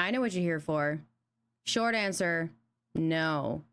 I know what you're here for. Short answer, no.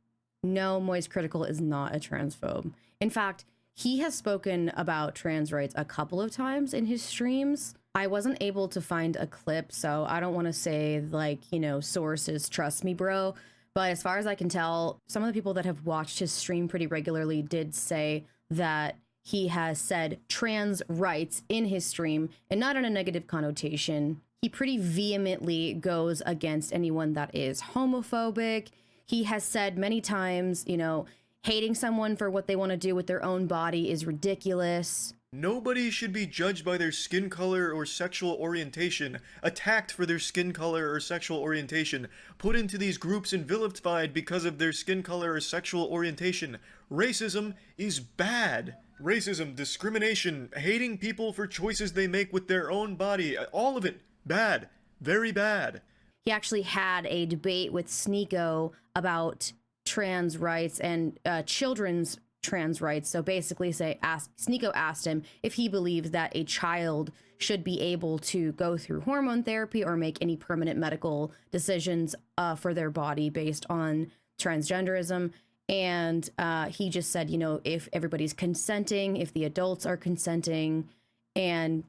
No, Moist Critical is not a transphobe. In fact, he has spoken about trans rights a couple of times in his streams. I wasn't able to find a clip, so I don't want to say, like, you know, sources, trust me, bro. But as far as I can tell, some of the people that have watched his stream pretty regularly did say that he has said trans rights in his stream, and not in a negative connotation. He pretty vehemently goes against anyone that is homophobic. He has said many times, you know, hating someone for what they want to do with their own body is ridiculous. Nobody should be judged by their skin color or sexual orientation, attacked for their skin color or sexual orientation, put into these groups and vilified because of their skin color or sexual orientation. Racism is bad. Racism, discrimination, hating people for choices they make with their own body, all of it, bad. Very bad. He actually had a debate with Sneeko about trans rights and children's trans rights. So basically Sneeko asked him if he believes that a child should be able to go through hormone therapy or make any permanent medical decisions for their body based on transgenderism. And he just said, you know, if everybody's consenting, if the adults are consenting. And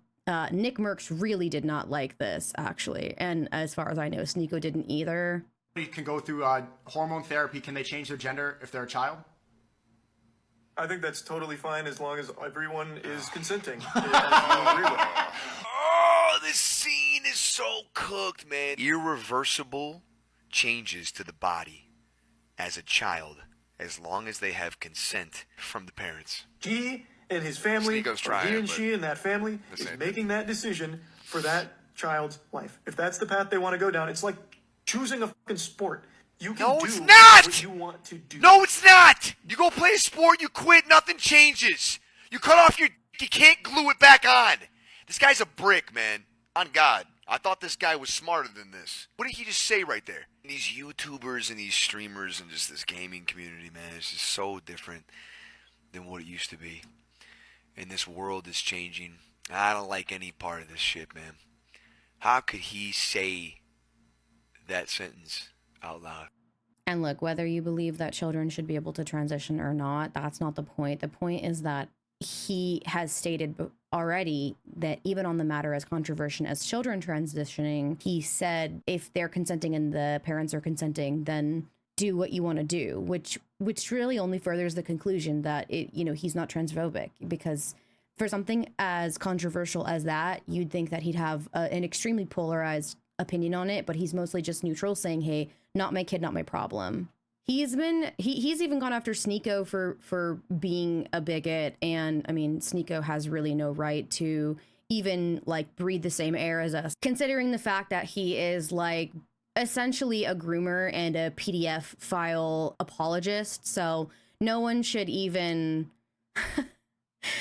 Nick Merckx really did not like this, actually. And as far as I know, Sneeko didn't either. Can go through hormone therapy. Can they change their gender if they're a child? I think that's totally fine as long as everyone is consenting. Oh, this scene is so cooked, man. Irreversible changes to the body as a child, as long as they have consent from the parents. He and his family, Sneeko's trying, he and but she and that family is making that decision for that child's life. If that's the path they want to go down, it's like choosing a fucking sport. You can do what you want to do. No, it's not! You go play a sport, you quit, nothing changes. You cut off your you can't glue it back on. This guy's a brick, man. On God. I thought this guy was smarter than this. What did he just say right there? These YouTubers and these streamers and just this gaming community, man, it's just so different than what it used to be. And this world is changing. I don't like any part of this shit, man. How could he say that sentence out loud? And look, whether you believe that children should be able to transition or not, that's not the point. The point is that he has stated already that even on the matter as controversial as children transitioning, he said if they're consenting and the parents are consenting, then do what you want to do, which really only furthers the conclusion that he's not transphobic, because for something as controversial as that, you'd think that he'd have an extremely polarized opinion on it, but he's mostly just neutral, saying, hey, not my kid, not my problem. He's even gone after Sneeko for being a bigot, and I mean, Sneeko has really no right to even like breathe the same air as us, considering the fact that he is like essentially a groomer and a PDF file apologist. So no one should even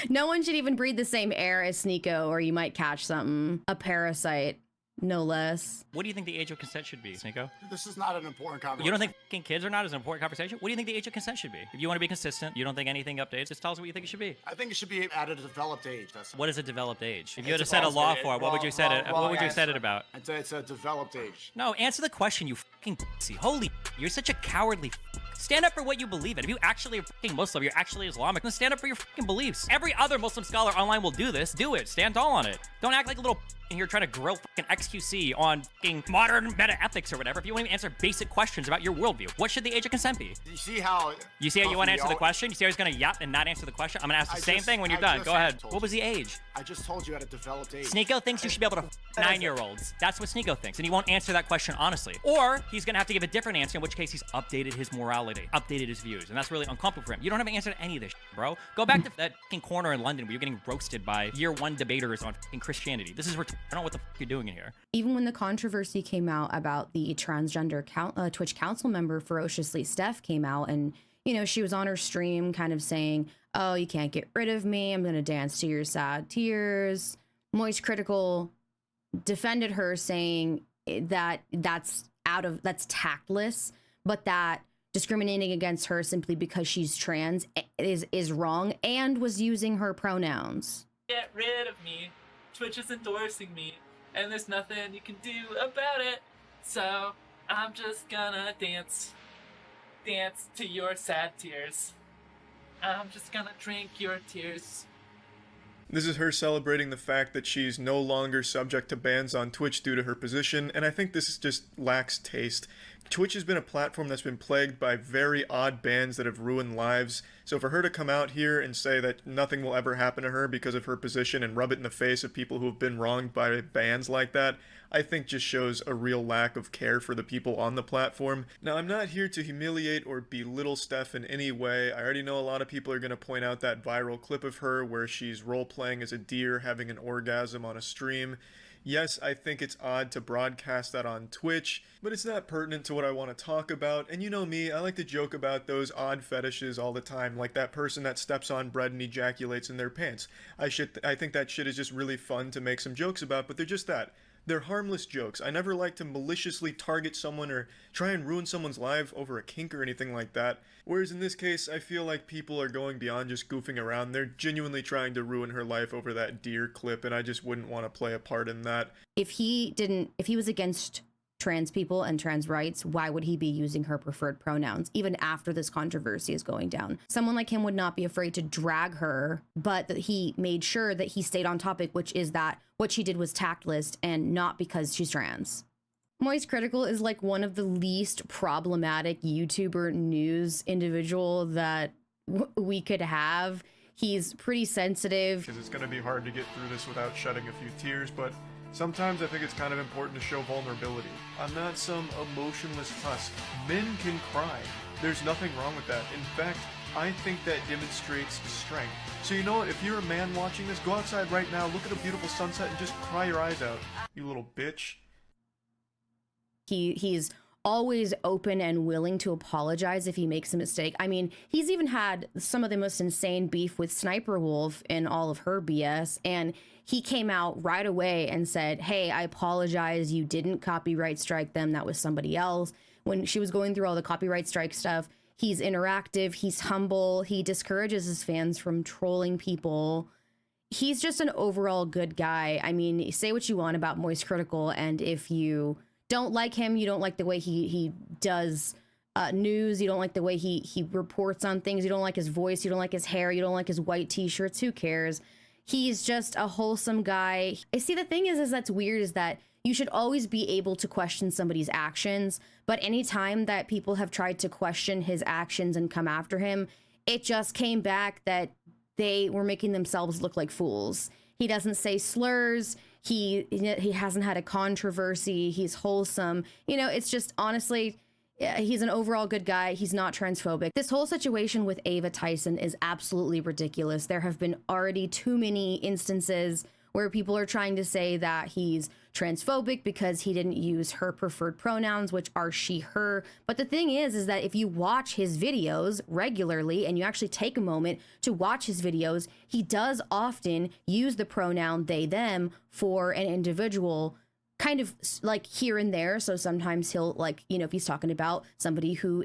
breathe the same air as Sneeko, or you might catch something, a parasite. No less. What do you think the age of consent should be, Sneeko? This is not an important conversation. You don't think fucking kids are not as an important conversation? What do you think the age of consent should be? If you want to be consistent, you don't think anything updates, just tell us what you think it should be. I think it should be at a developed age. What is a developed age? If you had to set a law for it, what would you set it? What would you set it about? It's a developed age. No, answer the question, you fucking pussy. Holy, you're such a cowardly. Stand up for what you believe in. If you actually are fucking Muslim, you're actually Islamic, then stand up for your fucking beliefs. Every other Muslim scholar online will do this. Do it. Stand tall on it. Don't act like a little here trying to grill fucking XQC on fucking modern meta ethics or whatever if you won't even answer basic questions about your worldview. What should the age of consent be? You see how you want to answer the question? You see how he's gonna yap and not answer the question? I'm gonna ask the same thing when you're done. Go ahead. What was the age? I just told you at a developed age. Sneeko thinks you should be able to 9-year-olds. That's what Sneeko thinks, and he won't answer that question honestly. Or he's gonna have to give a different answer, in which case he's updated his morality, updated his views, and that's really uncomfortable for him. You don't have an answer to any of this shit, bro. Go back to that fucking corner in London where you're getting roasted by year 1 debaters on fucking Christianity. This is I don't know what the fuck you're doing in here. Even when the controversy came out about the transgender Twitch council member Ferociously Steph came out, and she was on her stream kind of saying, oh, you can't get rid of me, I'm gonna dance to your sad tears. Moist Critical defended her, saying that that's tactless, but that discriminating against her simply because she's trans is wrong, and was using her pronouns. Get rid of me. Twitch is endorsing me, and there's nothing you can do about it. So I'm just gonna dance to your sad tears. I'm just gonna drink your tears. This is her celebrating the fact that she's no longer subject to bans on Twitch due to her position, and I think this just lacks taste. Twitch has been a platform that's been plagued by very odd bans that have ruined lives, so for her to come out here and say that nothing will ever happen to her because of her position and rub it in the face of people who have been wronged by bans like that, I think just shows a real lack of care for the people on the platform. Now, I'm not here to humiliate or belittle Steph in any way. I already know a lot of people are going to point out that viral clip of her where she's role-playing as a deer having an orgasm on a stream. Yes, I think it's odd to broadcast that on Twitch, but it's not pertinent to what I want to talk about. And you know me, I like to joke about those odd fetishes all the time, like that person that steps on bread and ejaculates in their pants. I think that shit is just really fun to make some jokes about, but they're just that. They're harmless jokes. I never like to maliciously target someone or try and ruin someone's life over a kink or anything like that. Whereas in this case, I feel like people are going beyond just goofing around. They're genuinely trying to ruin her life over that deer clip, and I just wouldn't want to play a part in that. If he was against trans people and trans rights, why would he be using her preferred pronouns even after this controversy is going down? Someone like him would not be afraid to drag her, but that he made sure that he stayed on topic, which is that what she did was tactless and not because she's trans. Moist Critical is like one of the least problematic YouTuber news individual that we could have. He's pretty sensitive. Because it's going to be hard to get through this without shedding a few tears, but sometimes I think it's kind of important to show vulnerability. I'm not some emotionless husk. Men can cry. There's nothing wrong with that. In fact, I think that demonstrates strength. So you know what, if you're a man watching this, go outside right now, look at a beautiful sunset, and just cry your eyes out, you little bitch. He's always open and willing to apologize if he makes a mistake. I mean, he's even had some of the most insane beef with Sniper Wolf in all of her BS, and he came out right away and said, hey, I apologize, you didn't copyright strike them, that was somebody else. When she was going through all the copyright strike stuff, he's interactive, he's humble, he discourages his fans from trolling people. He's just an overall good guy. I mean, say what you want about Moist Critical, and if you don't like him, you don't like the way he does news, you don't like the way he reports on things, you don't like his voice, you don't like his hair, you don't like his white t-shirts, who cares? He's just a wholesome guy. I see, the thing is that's weird is that you should always be able to question somebody's actions, but anytime that people have tried to question his actions and come after him, it just came back that they were making themselves look like fools. He doesn't say slurs. He hasn't had a controversy. He's wholesome. You know, it's just, honestly, he's an overall good guy. He's not transphobic. This whole situation with Ava Tyson is absolutely ridiculous. There have been already too many instances where people are trying to say that he's transphobic because he didn't use her preferred pronouns, which are she, her. But the thing is that if you watch his videos regularly and you actually take a moment to watch his videos, he does often use the pronoun they, them for an individual, kind of like here and there. So sometimes he'll, like, you know, if he's talking about somebody who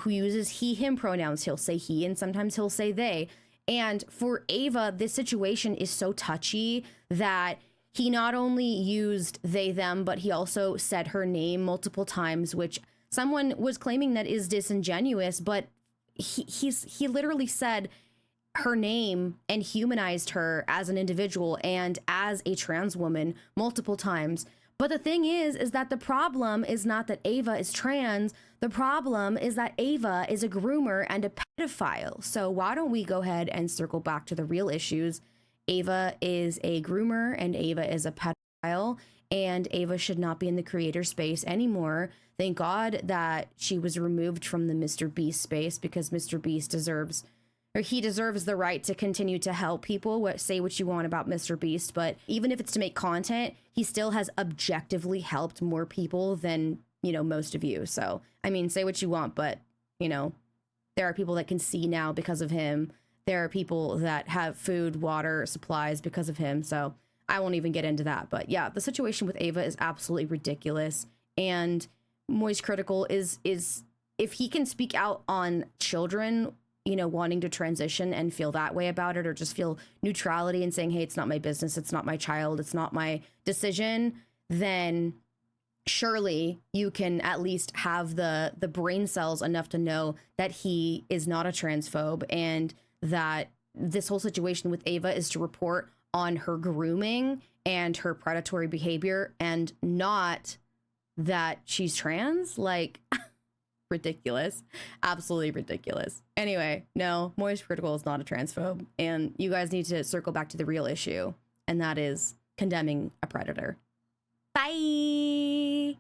uses he, him pronouns, he'll say he, and sometimes he'll say they. And for Ava, this situation is so touchy that he not only used they, them, but he also said her name multiple times, which someone was claiming that is disingenuous, but he literally said her name and humanized her as an individual and as a trans woman multiple times. But the thing is that the problem is not that Ava is trans. The problem is that Ava is a groomer and a pedophile. So why don't we go ahead and circle back to the real issues? Ava is a groomer and Ava is a pedophile, and Ava should not be in the creator space anymore. Thank God that she was removed from the Mr. Beast space, because Mr. Beast deserves the right to continue to help people. Say what you want about Mr. Beast, but even if it's to make content, he still has objectively helped more people than, you know, most of you. So, I mean, say what you want, but, you know, there are people that can see now because of him. There are people that have food, water, supplies because of him. So I won't even get into that. But yeah, the situation with Ava is absolutely ridiculous. And Moist Critical is if he can speak out on children, you know, wanting to transition and feel that way about it, or just feel neutrality and saying, hey, it's not my business, it's not my child, it's not my decision, then surely you can at least have the brain cells enough to know that he is not a transphobe, and that this whole situation with Ava is to report on her grooming and her predatory behavior, and not that she's trans. Like, ridiculous. Absolutely ridiculous. Anyway, no, Moist Critical is not a transphobe, and you guys need to circle back to the real issue, and that is condemning a predator. Bye.